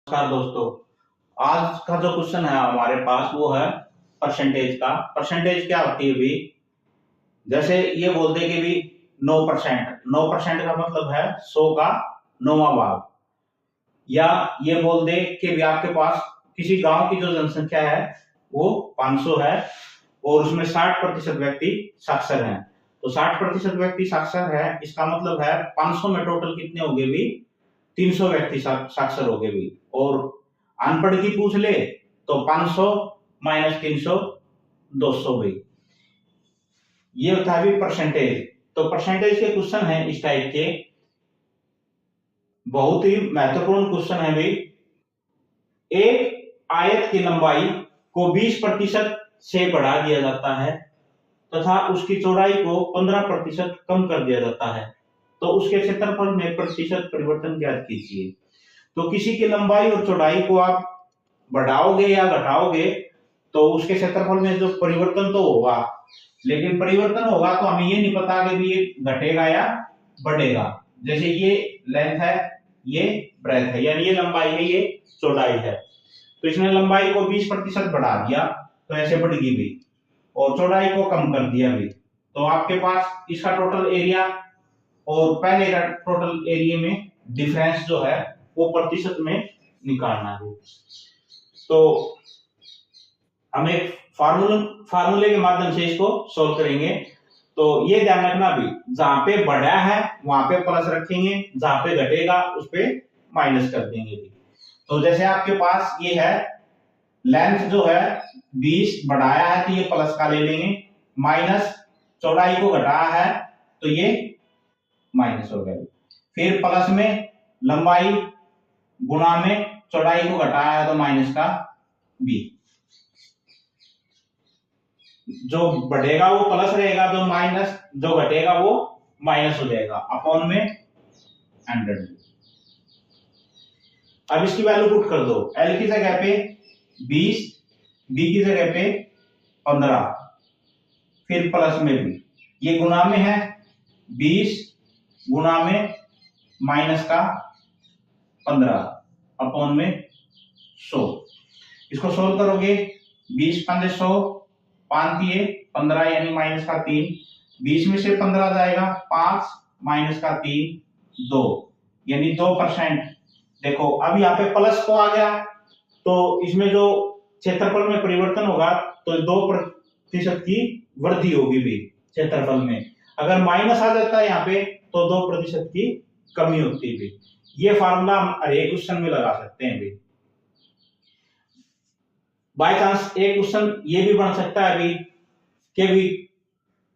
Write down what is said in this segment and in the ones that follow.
नमस्कार दोस्तों। आज का जो क्वेश्चन है हमारे पास वो है परसेंटेज का। परसेंटेज क्या होती है भी? जैसे ये बोलते कि भी 9%। 9% का मतलब है 100 का 9वां भाग। या ये बोल दे कि भी आपके पास किसी गांव की जो जनसंख्या है वो 500 है और उसमें 60% व्यक्ति साक्षर हैं। तो 60% व्यक्ति साक्षर है, इसका मतलब है 500 में टोटल कितने हो गए भी? 300 व्यक्ति साक्षर हो गए भी। और अनपढ़ की पूछ ले तो 500 माइनस 300 200 भी। ये होता है भी परसेंटेज। तो परसेंटेज के क्वेश्चन है इस टाइप के, बहुत ही महत्वपूर्ण क्वेश्चन है भी। एक आयत की लंबाई को 20% से बढ़ा दिया जाता है तथा उसकी चौड़ाई को 15% कम कर दिया जाता है, तो उसके क्षेत्रफल में प्रतिशत परिवर्तन ज्ञात कीजिए। तो किसी की लंबाई और चौड़ाई को आप बढ़ाओगे या घटाओगे तो उसके क्षेत्रफल में जो परिवर्तन तो होगा, लेकिन परिवर्तन होगा तो हमें ये नहीं पता कि भी ये घटेगा या बढ़ेगा। जैसे ये लेंथ है, ये ब्रेथ है, यानी ये लंबाई है, ये चौड़ाई है। तो इसने लंबाई को 20% बढ़ा दिया तो ऐसे बढ़ेगी भी, और चौड़ाई को कम कर दिया भी। तो आपके पास इसका टोटल एरिया और पहले का टोटल एरिया में डिफरेंस जो है वो प्रतिशत में निकालना है। तो हम एक फार्मूले के माध्यम से इसको सोल्व करेंगे। तो ये ध्यान रखना भी, जहां पे बढ़ा है वहां पे प्लस रखेंगे, जहां पे घटेगा उस पे माइनस कर देंगे भी। तो जैसे आपके पास ये है लेंथ जो है 20 बढ़ाया है तो ये प्लस का ले लेंगे, माइनस चौड़ाई को घटाया है तो ये माइनस हो गया। फिर प्लस में लंबाई गुणा में चौड़ाई को घटाया है तो माइनस का बी। जो बढ़ेगा वो प्लस रहेगा, जो माइनस जो घटेगा वो माइनस हो जाएगा, अपॉन में 100। अब इसकी वैल्यू पुट कर दो। एल की जगह पे 20, बी की जगह पे 15, फिर प्लस में भी, ये गुणा में है 20 गुणा में माइनस का 15 अपॉन में 100। इसको सोल्व करोगे 20 पंजे 100, 5 दिए 15 यानी माइनस का 3, 20 में से 15 जाएगा 5 माइनस का 3 2 यानी 2%। देखो अब यहाँ पे प्लस को आ गया तो इसमें जो क्षेत्रफल में परिवर्तन होगा तो 2% की वृद्धि होगी भी क्षेत्रफल में। अगर माइनस आ जाता है यहाँ पे तो 2% की कमी होती है भी। ये फार्मूला हम हर एक क्वेश्चन में लगा सकते हैं भी। बाय चांस एक क्वेश्चन ये भी बन सकता है अभी कि भी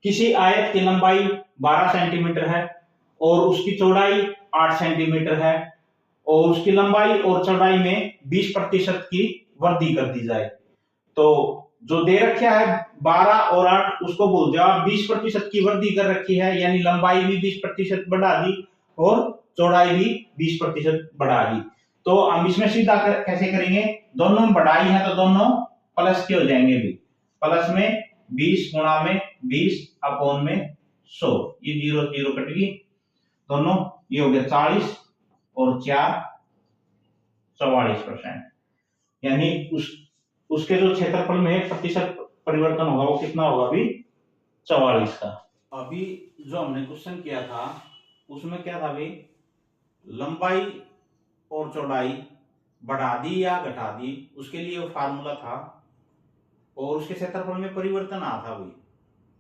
किसी आयत की लंबाई 12 सेंटीमीटर है और उसकी चौड़ाई 8 सेंटीमीटर है और उसकी लंबाई और चौड़ाई में 20% की वृद्धि कर दी जाए। तो जो दे रखा है 12 और 8 उसको बोल दिया 20% की वृद्धि कर रखी है, यानी लंबाई भी 20% बढ़ा दी और चौड़ाई भी 20% बढ़ा दी। तो हम इसमें सीधा कैसे करेंगे, दोनों बढ़ाई है तो दोनों प्लस के हो जाएंगे भी। प्लस में 20 गुणा में 20 अपॉन में 100, ये 0 0 कट गई, दोनों ये हो गया 40 और 4 44%, यानी उसके जो क्षेत्रफल में प्रतिशत परिवर्तन होगा वो कितना होगा अभी 44 का। अभी जो हमने क्वेश्चन किया था उसमें क्या था अभी, लंबाई और चौड़ाई बढ़ा दी या घटा दी, उसके लिए वो फार्मूला था और उसके क्षेत्रफल में परिवर्तन आ था भी,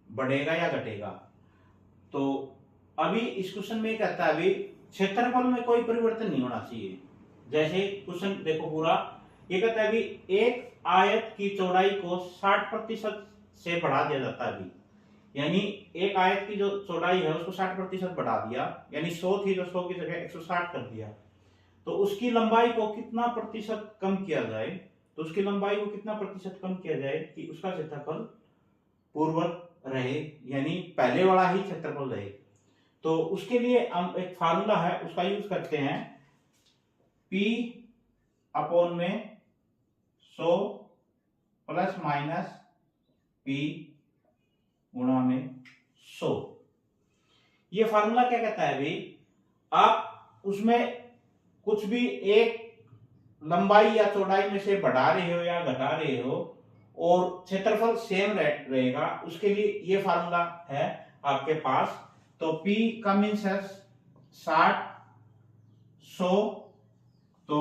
बढ़ेगा या घटेगा। तो अभी इस क्वेश्चन में कहता है अभी क्षेत्रफल में कोई परिवर्तन नहीं होना चाहिए। जैसे क्वेश्चन देखो पूरा, ये कहता है अभी एक आयत की चौड़ाई को 60% से बढ़ा दिया जाता है अभी, यानी एक आयत की जो चौड़ाई है उसको 60% बढ़ा दिया, यानी 100 थी तो 100 की जगह 160 कर दिया। तो उसकी लंबाई को कितना प्रतिशत कम किया जाए, तो उसकी लंबाई को कितना प्रतिशत कम किया जाए कि उसका क्षेत्रफल पूर्ववत रहे, यानी पहले वाला ही क्षेत्रफल रहे। तो उसके लिए हम एक फार्मूला है उसका यूज करते हैं, P अपॉन में 100 प्लस माइनस P गुणा में 100। ये फार्मूला क्या कहता है भाई, आप उसमें कुछ भी एक लंबाई या चौड़ाई में से बढ़ा रहे हो या घटा रहे हो और क्षेत्रफल सेम रहेगा, उसके लिए ये फार्मूला है आपके पास। तो P का मीन्स है 60, 100। तो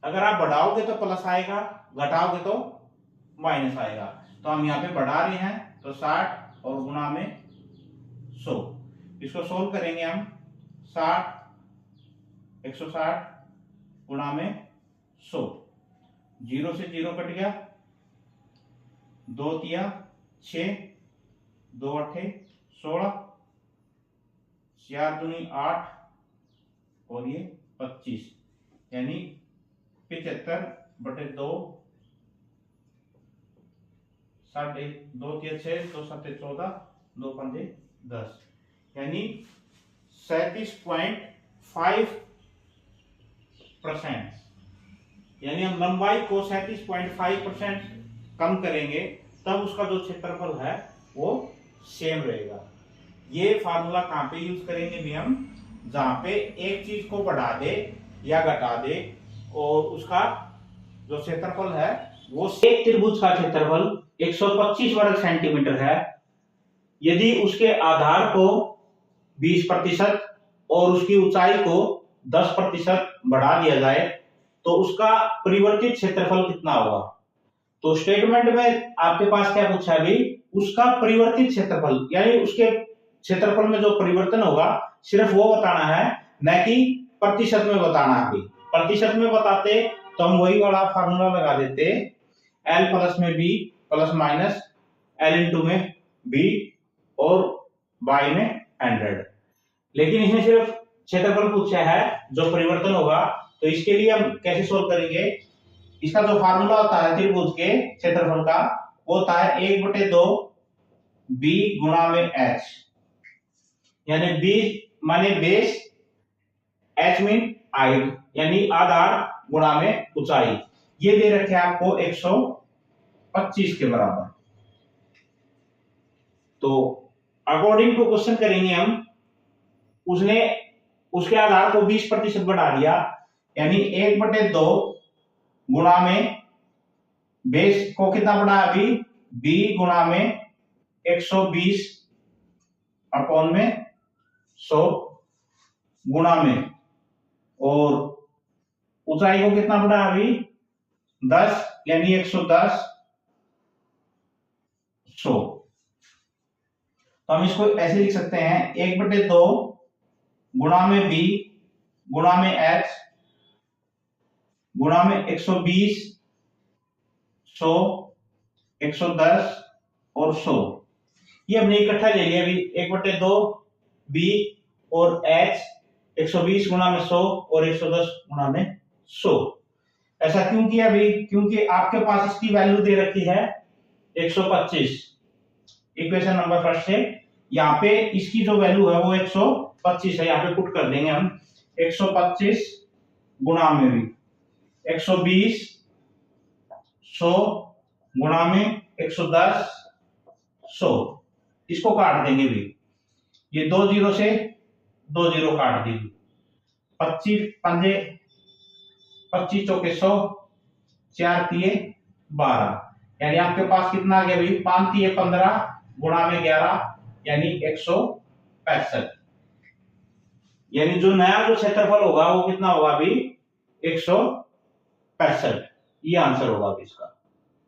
अगर आप बढ़ाओगे तो प्लस आएगा, घटाओगे तो माइनस आएगा। तो हम यहाँ पे बढ़ा रहे हैं तो 60 और गुणा में 100। इसको सोल्व करेंगे हम। 60 160 गुणा में 100, 0 से 0 कट गया, 2 तिया 6, 2 अट्ठे 16, 4 दूनी 8 और ये 25, यानी 75/2, 2 तिया 6, 2 7 14, 2 5 10, यानी 37.5%। यानी हम लंबाई को 37.5% कम करेंगे तब उसका जो क्षेत्रफल है वो सेम रहेगा। ये फार्मूला कहाँ पे यूज करेंगे भी हम, जहां पे एक चीज को बढ़ा दे या घटा दे और उसका जो क्षेत्रफल है वो, एक त्रिभुज का क्षेत्रफल 125 वर्ग सेंटीमीटर है। यदि उसके आधार को 20% और उसकी ऊंचाई को 10% बढ़ा दिया जाए तो उसका परिवर्तित क्षेत्रफल कितना होगा। तो स्टेटमेंट में आपके पास क्या पूछा है अभी, उसका परिवर्तित क्षेत्रफल, यानी उसके क्षेत्रफल में जो परिवर्तन होगा सिर्फ वो बताना है, न कि प्रतिशत में बताना है। अभी प्रतिशत में बताते तो हम वही वाला फार्मूला लगा देते, L प्लस में B plus minus L into में B और Y में 100। लेकिन इसमें सिर्फ क्षेत्रफल पूछा है जो परिवर्तन होगा। तो इसके लिए हम कैसे सोल्व करेंगे, इसका जो फार्मूला होता है त्रिभुज के क्षेत्रफल का वो होता है 1/2 B गुणा में H, यानी B माने बेस, H मीन हाइट यानी आधार गुणा में ऊंचाई। ये दे रखे आपको 125 के बराबर। तो अकॉर्डिंग टू क्वेश्चन करेंगे हम, उसने उसके आधार को 20% बढ़ा दिया, यानी 1/2 गुणा में बेस को कितना बढ़ाया अभी, B गुणा में 120 अपॉन में 100 गुणा में, और ऊंचाई को कितना बढ़ाया अभी 10, यानी 110 100। तो हम इसको ऐसे लिख सकते हैं 1/2 गुणा में B गुणा में H गुणा में 120 100 110 और 100। ये हमने इकट्ठा ले लिया अभी 1/2 B और H 120 गुणा में 100 और 110 गुणा में 100। ऐसा क्यों किया अभी, क्योंकि आपके पास इसकी वैल्यू दे रखी है 125। इक्वेशन नंबर फर्स्ट से यहाँ पे इसकी जो वैल्यू है वो 125 है, यहाँ पे पुट कर देंगे हम 125 गुणा में भी 120 100 गुणा में 110 100। इसको काट देंगे भी, ये 2 0 से 2 0 काट देंगे, 25 पंजे 25 चौके 100, 4 तिये 12, यानी आपके पास कितना आ गया भाई 5 तिये 15 गुणा में 11, यानी 165। यानी जो नया जो क्षेत्रफल होगा वो कितना होगा अभी 165। ये आंसर होगा अभी इसका।